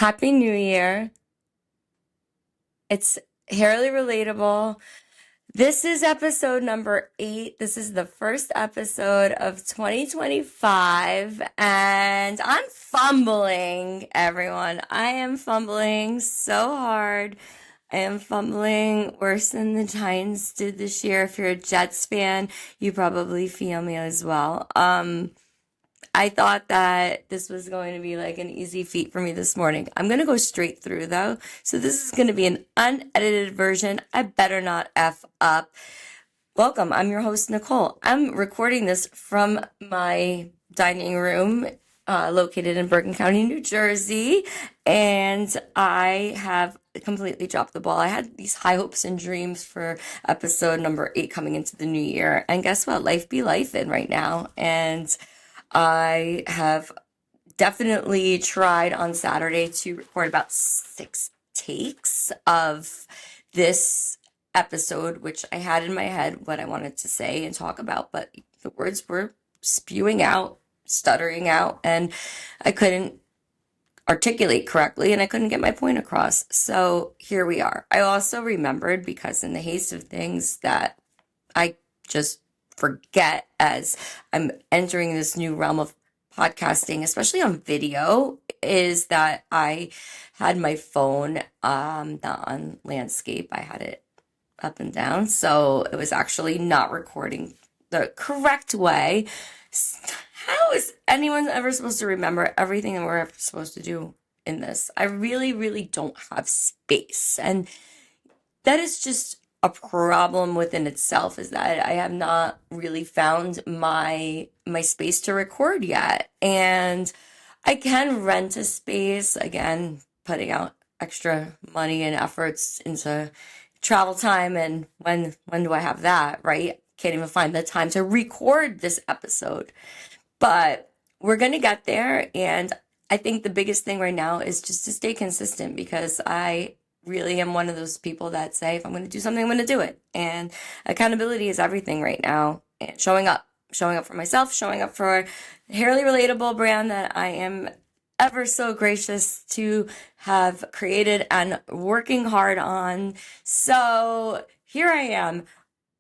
Happy New Year. It's Hairly Relatable. This is episode number 8. This is the first episode of 2025, and I'm fumbling, everyone. I am fumbling so hard. I am fumbling worse than the Giants did this year. If you're a Jets fan, you probably feel me as well. I thought that this was going to be like an easy feat for me this morning. I'm going to go straight through though. So this is going to be an unedited version. I better not F up. Welcome. I'm your host, Nicole. I'm recording this from my dining room located in Bergen County, New Jersey. And I have completely dropped the ball. I had these high hopes and dreams for episode number 8 coming into the new year. And guess what? Life be life in right now. And I have definitely tried on Saturday to record about 6 takes of this episode, which I had in my head what I wanted to say and talk about, but the words were spewing out, stuttering out, and I couldn't articulate correctly and I couldn't get my point across. So here we are. I also remembered, because in the haste of things that I just forget as I'm entering this new realm of podcasting, especially on video, is that I had my phone not on landscape. I had it up and down, so it was actually not recording the correct way. How is anyone ever supposed to remember everything that we're ever supposed to do in this? I really, really don't have space, and that is just a problem within itself, is that I have not really found my space to record yet. And I can rent a space, again, putting out extra money and efforts into travel time, and when do I have that, right? Can't even find the time to record this episode. But we're going to get there, and I think the biggest thing right now is just to stay consistent, because I really am one of those people that say, if I'm going to do something, I'm going to do it. And accountability is everything right now. And showing up for myself, showing up for the Hairly Relatable brand that I am ever so gracious to have created and working hard on. So here I am,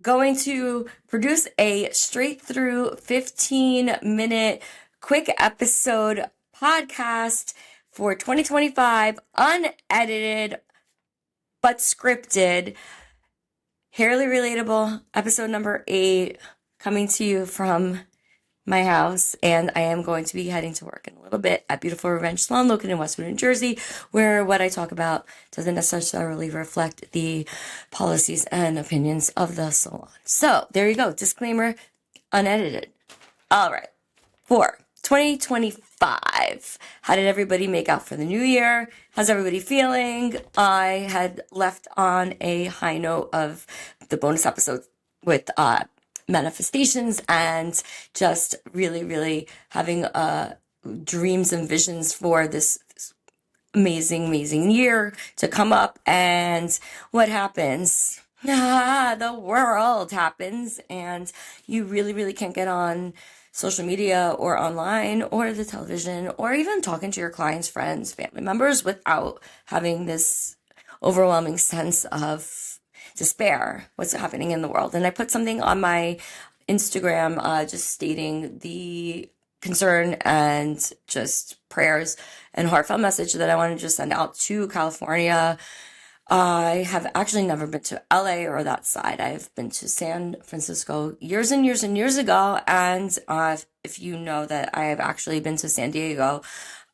going to produce a straight through 15-minute quick episode podcast for 2025, unedited but scripted. Hairly Relatable, episode number 8, coming to you from my house. And I am going to be heading to work in a little bit at Beautiful Revenge Salon, located in Westwood, New Jersey, where what I talk about doesn't necessarily reflect the policies and opinions of the salon. So there you go. Disclaimer, unedited. All right. 4. 2025. How did everybody make out for the new year? How's everybody feeling? I had left on a high note of the bonus episode with manifestations, and just really, really having dreams and visions for this amazing, amazing year to come up. And what happens? The world happens, and you really, really can't get on social media or online or the television or even talking to your clients, friends, family members without having this overwhelming sense of despair, what's happening in the world. And I put something on my Instagram just stating the concern and just prayers and heartfelt message that I wanted to just send out to California. I have actually never been to LA or that side. I've been to San Francisco years and years and years ago. And if you know that I have actually been to San Diego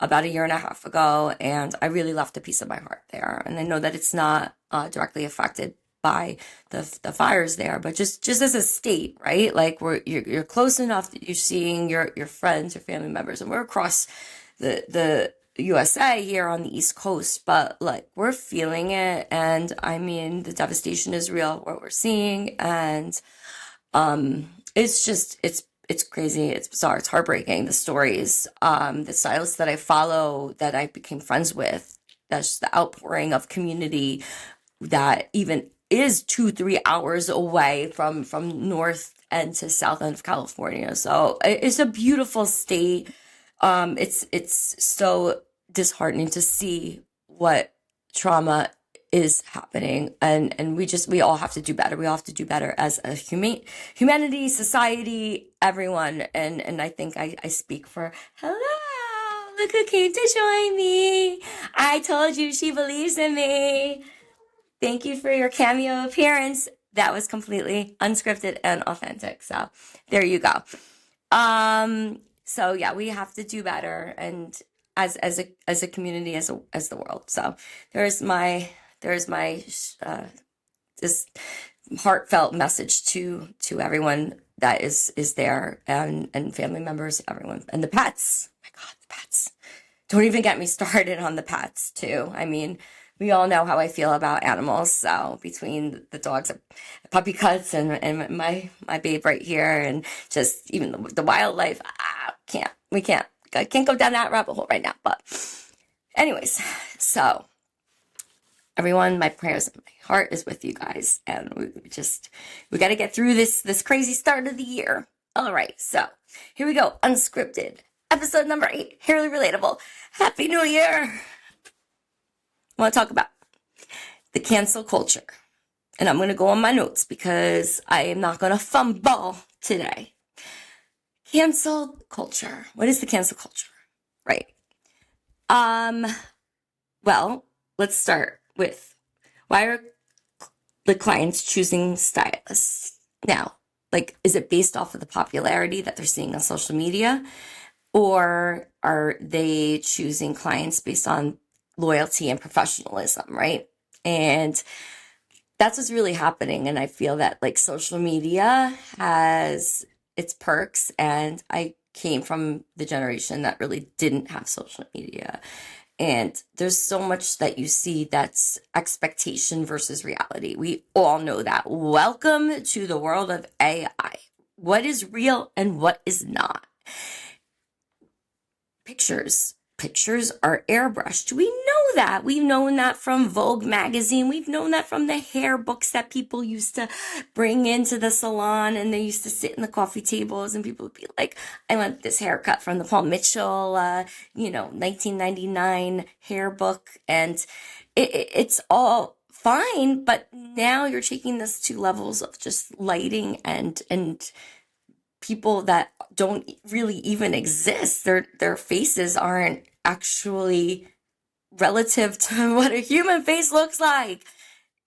about a year and a half ago, and I really left a piece of my heart there. And I know that it's not directly affected by the fires there, but just as a state, right? Like you're close enough that you're seeing your friends, your family members, and we're across the USA here on the East Coast, but like we're feeling it. And I mean, the devastation is real, what we're seeing. And it's crazy. It's bizarre. It's heartbreaking. The stories, the stylists that I follow, that I became friends with, that's the outpouring of community that even is 2-3 hours away from north end to south end of California. So it's a beautiful state. It's so disheartening to see what trauma is happening, and we all have to do better. We all have to do better as a humanity, society, everyone. And I think I speak for, hello, look who came to join me. I told you she believes in me. Thank you for your cameo appearance. That was completely unscripted and authentic. So there you go. So yeah, we have to do better, and as a community, as the world. So there's my this heartfelt message to everyone that is there, and family members, everyone, and the pets. Oh my God, the pets. Don't even get me started on the pets too. I mean, we all know how I feel about animals. So between the dogs, puppy cuts, and my babe right here, and just even the wildlife, I can't go down that rabbit hole right now. But anyways, so everyone, my prayers and my heart is with you guys, and we got to get through this crazy start of the year. All right, so here we go, unscripted. Episode number 8, Hairly Relatable. Happy New Year! I want to talk about the cancel culture. And I'm going to go on my notes because I am not going to fumble today. Cancel culture. What is the cancel culture? Right. Well, let's start with, why are the clients choosing stylists? Now, like, is it based off of the popularity that they're seeing on social media? Or are they choosing clients based on loyalty and professionalism, right? And that's what's really happening. And I feel that, like, social media has its perks, and I came from the generation that really didn't have social media. And there's so much that you see that's expectation versus reality. We all know that. Welcome to the world of AI. What is real and what is not? Pictures are airbrushed. We know that. We've known that from Vogue magazine. We've known that from the hair books that people used to bring into the salon, and they used to sit in the coffee tables, and people would be like, I want this haircut from the Paul Mitchell, 1999 hair book. And it's all fine, but now you're taking this to levels of just lighting and people that don't really even exist. Their faces aren't actually relative to what a human face looks like.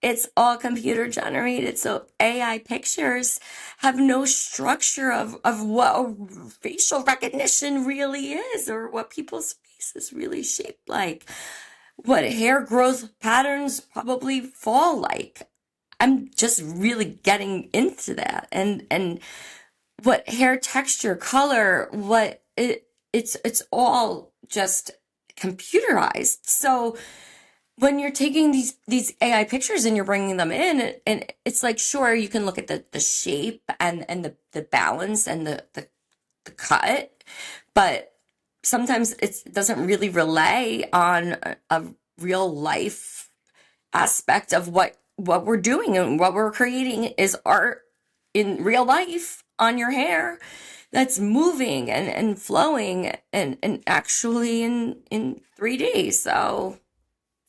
It's all computer generated. So AI pictures have no structure of what facial recognition really is, or what people's faces really shape like, what hair growth patterns probably fall like. I'm just really getting into that, and what hair texture, color, it's all just computerized. So when you're taking these AI pictures and you're bringing them in, and it's like, sure, you can look at the shape and the balance and the cut, but sometimes it doesn't really relay on a real life aspect of what we're doing, and what we're creating is art in real life on your hair that's moving and flowing and actually in 3D. So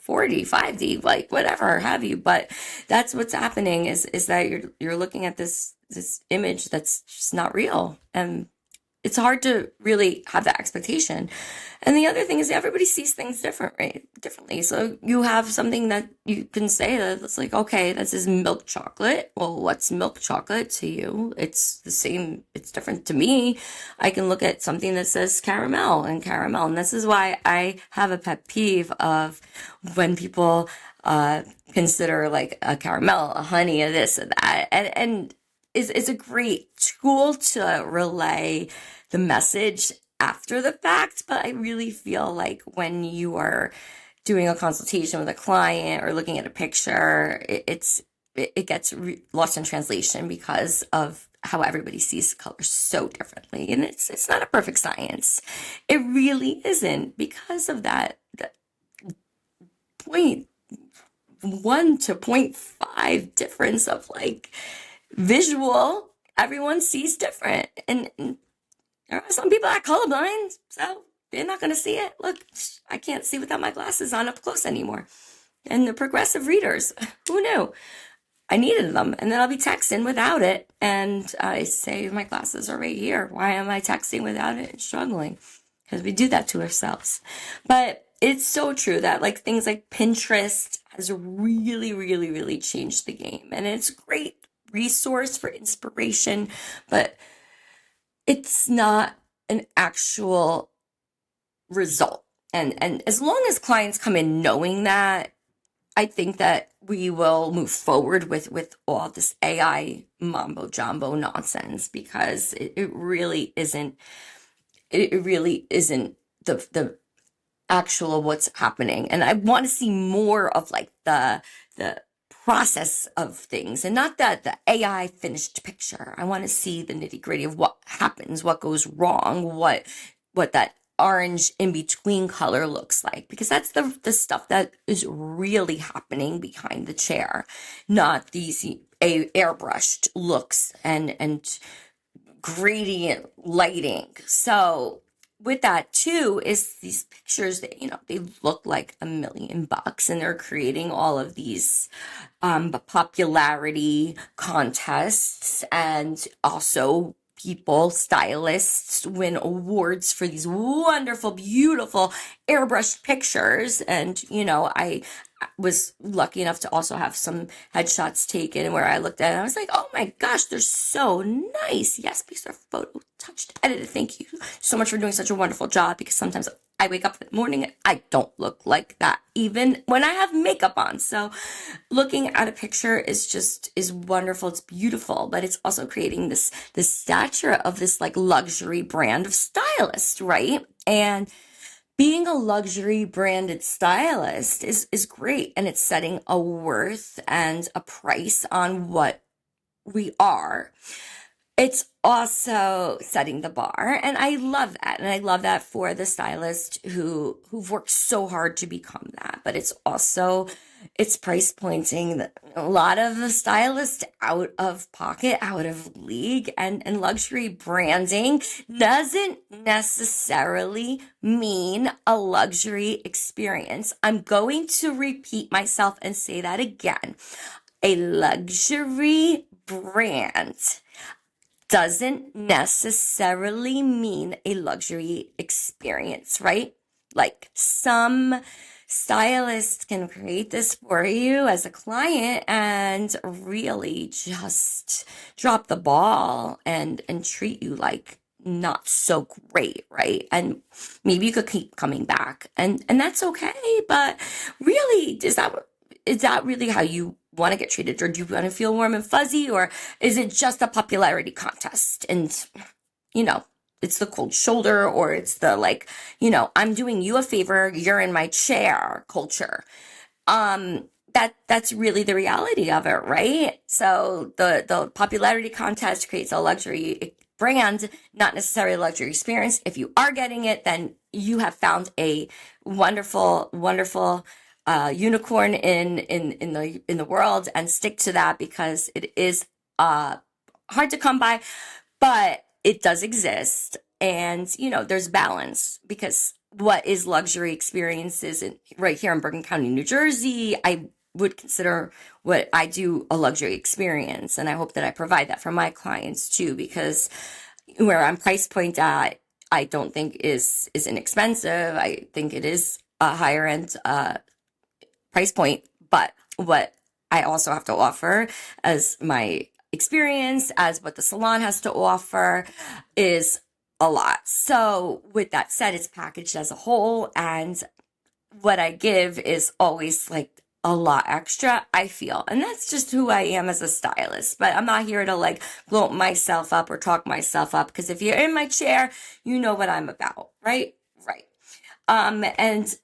4D, 5D, like whatever have you. But that's what's happening is that you're looking at this image that's just not real. And it's hard to really have that expectation. And the other thing is, everybody sees things differently. So you have something that you can say that's like, okay, this is milk chocolate. Well, what's milk chocolate to you? It's the same. It's different to me. I can look at something that says caramel. And this is why I have a pet peeve of when people consider like a caramel, a honey, a this, and that. And is a great tool to relay the message after the fact. But I really feel like when you are doing a consultation with a client or looking at a picture, it gets lost in translation because of how everybody sees color so differently. And it's not a perfect science. It really isn't, because of that 0.1 to 0.5 difference of like visual. Everyone sees different, and there are some people that are colorblind, so they're not going to see it. Look, I can't see without my glasses on up close anymore. And the progressive readers, who knew? I needed them. And then I'll be texting without it. And I say, my glasses are right here. Why am I texting without it and struggling? Because we do that to ourselves. But it's so true that like things like Pinterest has really, really, really changed the game. And it's a great resource for inspiration, but it's not an actual result. And as long as clients come in knowing that, I think that we will move forward with all this AI mambo jumbo nonsense, because it really isn't the actual what's happening. And I want to see more of like the process of things, and not that the AI finished picture. I want to see the nitty gritty of what happens, what goes wrong, what that orange in between color looks like, because that's the stuff that is really happening behind the chair, not these airbrushed looks and gradient lighting. So with that too is these pictures that, they look like $1,000,000, and they're creating all of these popularity contests, and also stylists win awards for these wonderful, beautiful airbrushed pictures. And, I was lucky enough to also have some headshots taken where I looked at it and I was like, oh my gosh, they're so nice. Yes, because they're photo touched, edited. Thank you so much for doing such a wonderful job, because sometimes I wake up in the morning and I don't look like that, even when I have makeup on. So looking at a picture is wonderful. It's beautiful, but it's also creating this stature of this like luxury brand of stylist, right? And being a luxury branded stylist is great, and it's setting a worth and a price on what we are. It's also setting the bar, and I love that. And I love that for the stylist who've worked so hard to become that. But it's price pointing a lot of the stylists out of pocket, out of league, and luxury branding doesn't necessarily mean a luxury experience. I'm going to repeat myself and say that again. A luxury brand doesn't necessarily mean a luxury experience, right? Like some stylists can create this for you as a client and really just drop the ball and treat you like not so great, right? And maybe you could keep coming back, and that's okay. But really, is that really how you want to get treated? Or do you want to feel warm and fuzzy? Or is it just a popularity contest? And, it's the cold shoulder, or it's the like, I'm doing you a favor, you're in my chair culture. That's really the reality of it, right? So the popularity contest creates a luxury brand, not necessarily a luxury experience. If you are getting it, then you have found a wonderful, wonderful unicorn in the world, and stick to that, because it is hard to come by, but it does exist. And there's balance, because what is luxury experiences right here in Bergen County, New Jersey, I would consider what I do a luxury experience, and I hope that I provide that for my clients too, because where I'm price point at, I don't think is inexpensive. I think it is a higher end price point, but what I also have to offer as my experience, as what the salon has to offer, is a lot. So with that said, it's packaged as a whole, and what I give is always like a lot extra, I feel. And that's just who I am as a stylist. But I'm not here to like bloat myself up or talk myself up, because if you're in my chair, you know what I'm about, right? Right. And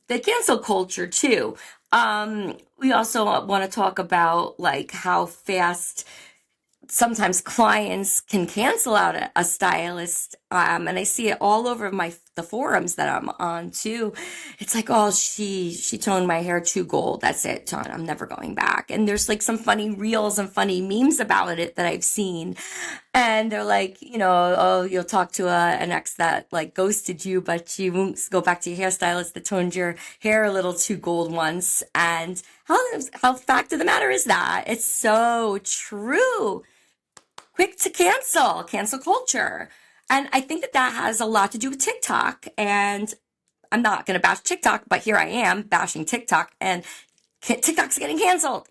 the cancel culture too. We also want to talk about like how fast sometimes clients can cancel out a stylist. And I see it all over the forums that I'm on too, it's like, oh, she toned my hair to gold. That's it, Ton. I'm never going back. And there's like some funny reels and funny memes about it that I've seen. And they're like, oh, you'll talk to an ex that like ghosted you, but you won't go back to your hairstylist that toned your hair a little too gold once. And how fact of the matter is that? It's so true. Quick to cancel culture. And I think that that has a lot to do with TikTok. And I'm not going to bash TikTok, but here I am bashing TikTok, and TikTok's getting canceled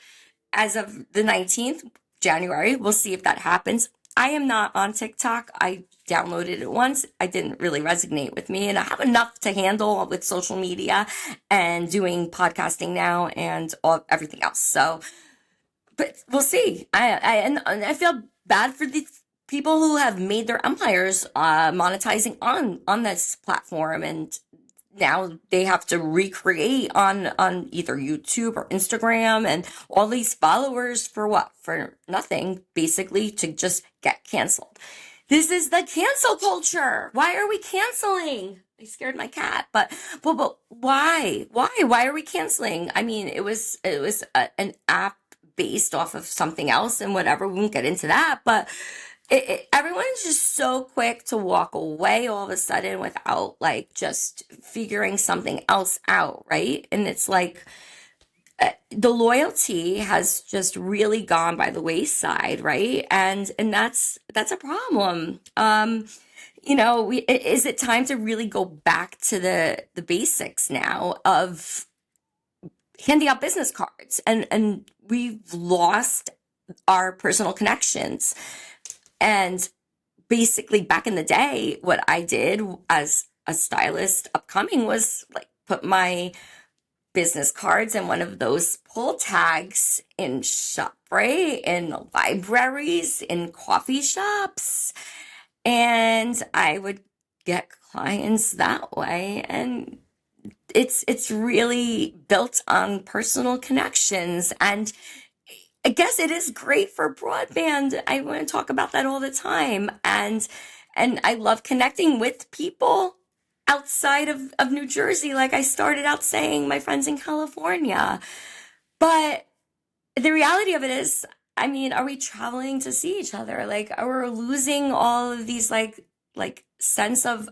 as of the 19th, January. We'll see if that happens. I am not on TikTok. I downloaded it once. It didn't really resonate with me, and I have enough to handle with social media and doing podcasting now and everything else. So, but we'll see. And I feel bad for the people who have made their empires monetizing on this platform, and now they have to recreate on either YouTube or Instagram, and all these followers for what? For nothing, basically, to just get canceled. This is the cancel culture. Why are we canceling? I scared my cat, but why? Why are we canceling? I mean, it was an app based off of something else and whatever. We won't get into that, but everyone's just so quick to walk away all of a sudden without like just figuring something else out, right? And it's like the loyalty has just really gone by the wayside, right? And that's a problem. Is it time to really go back to the basics now of handing out business cards? And we've lost our personal connections. And basically back in the day, what I did as a stylist upcoming was like put my business cards in one of those pull tags in ShopRite, in libraries, in coffee shops. And I would get clients that way. And it's really built on personal connections. And I guess it is great for broadband. I want to talk about that all the time. And I love connecting with people outside of New Jersey. Like I started out saying, my friends in California. But the reality of it is, I mean, are we traveling to see each other? Like, are we losing all of these like sense of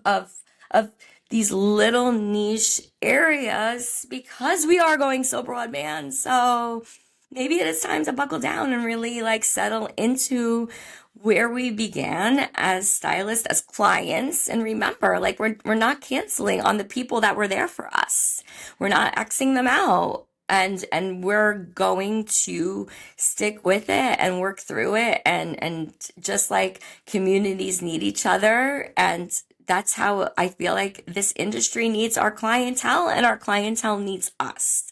these little niche areas because we are going so broadband? So maybe it is time to buckle down and really like settle into where we began as stylists, as clients. And remember, like we're not canceling on the people that were there for us. We're not Xing them out. And we're going to stick with it and work through it. And just like communities need each other, and that's how I feel like this industry needs our clientele, and our clientele needs us.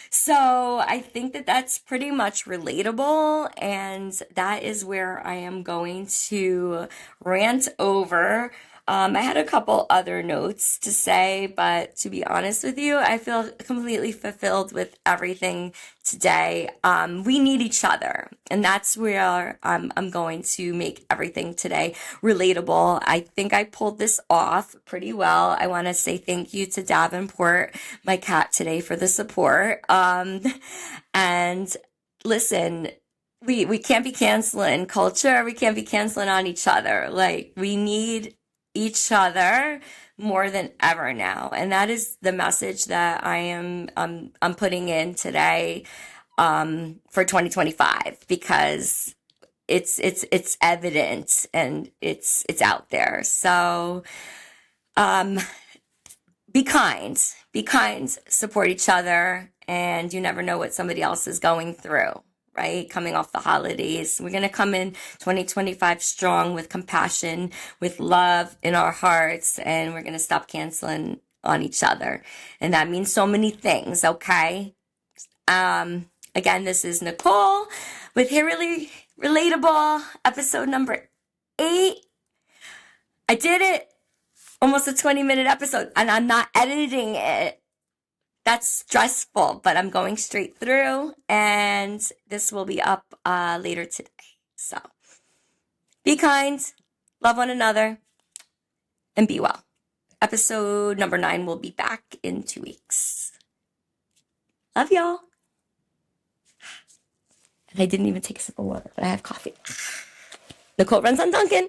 So I think that that's pretty much relatable, and that is where I am going to rant over. I had a couple other notes to say, but to be honest with you, I feel completely fulfilled with everything today. We need each other, and that's where I'm going to make everything today relatable. I think I pulled this off pretty well. I want to say thank you to Davenport, my cat, today for the support. And listen, we can't be canceling culture. We can't be canceling on each other. Like we need each other more than ever now, and that is the message that I'm putting in today for 2025, because it's evident and it's out there. So be kind, support each other, and you never know what somebody else is going through. Right? Coming off the holidays. We're going to come in 2025 strong with compassion, with love in our hearts, and we're going to stop canceling on each other. And that means so many things, okay? Again, this is Nicole with Hairly Relatable, episode number 8. I did it. Almost a 20-minute episode, and I'm not editing it. That's stressful, but I'm going straight through, and this will be up later today. So be kind, love one another, and be well. Episode number 9 will be back in 2 weeks. Love y'all. And I didn't even take a sip of water, but I have coffee. The quote runs on Duncan.